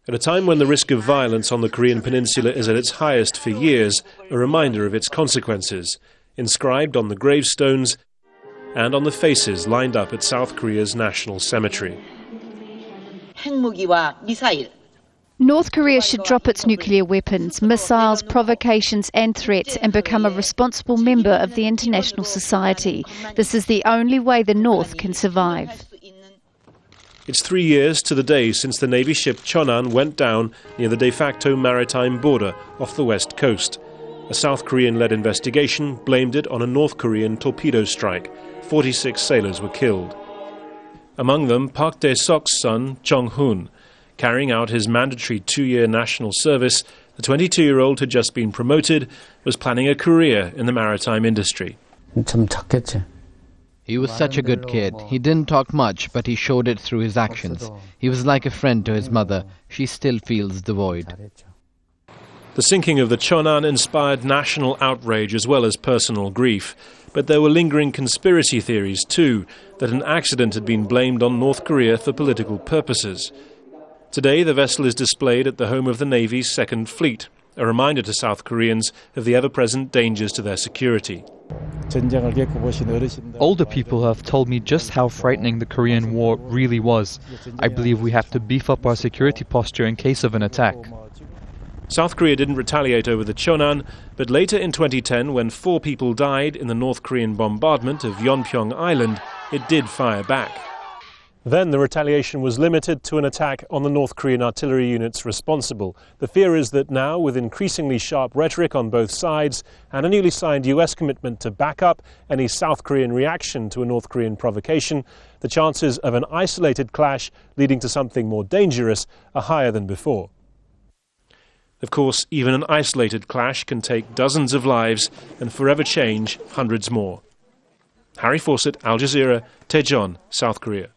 At a time when the risk of violence on the Korean peninsula is at its highest for years, a reminder of its consequences, inscribed on the gravestones and on the faces lined up at South Korea's national cemetery. North Korea should drop its nuclear weapons, missiles, provocations and threats and become a responsible member of the international society. This is the only way the North can survive. It's 3 years to the day since the Navy ship Cheonan went down near the de facto maritime border off the west coast. A South Korean-led investigation blamed it on a North Korean torpedo strike. 46 sailors were killed. Among them, Park Dae-suk's son, Jung-hoon. Carrying out his mandatory 2-year national service, the 22-year-old had just been promoted, was planning a career in the maritime industry. He was such a good kid. He didn't talk much, but he showed it through his actions. He was like a friend to his mother. She still feels the void. The sinking of the Cheonan inspired national outrage as well as personal grief. But there were lingering conspiracy theories too, that an accident had been blamed on North Korea for political purposes. Today the vessel is displayed at the home of the Navy's Second Fleet, a reminder to South Koreans of the ever-present dangers to their security. Older people have told me just how frightening the Korean War really was. I believe we have to beef up our security posture in case of an attack. South Korea didn't retaliate over the Cheonan, but later in 2010, when 4 people died in the North Korean bombardment of Yeonpyeong Island, it did fire back. Then the retaliation was limited to an attack on the North Korean artillery units responsible. The fear is that now, with increasingly sharp rhetoric on both sides and a newly signed US commitment to back up any South Korean reaction to a North Korean provocation, the chances of an isolated clash leading to something more dangerous are higher than before. Of course, even an isolated clash can take dozens of lives and forever change hundreds more. Harry Fawcett, Al Jazeera, Daejeon, South Korea.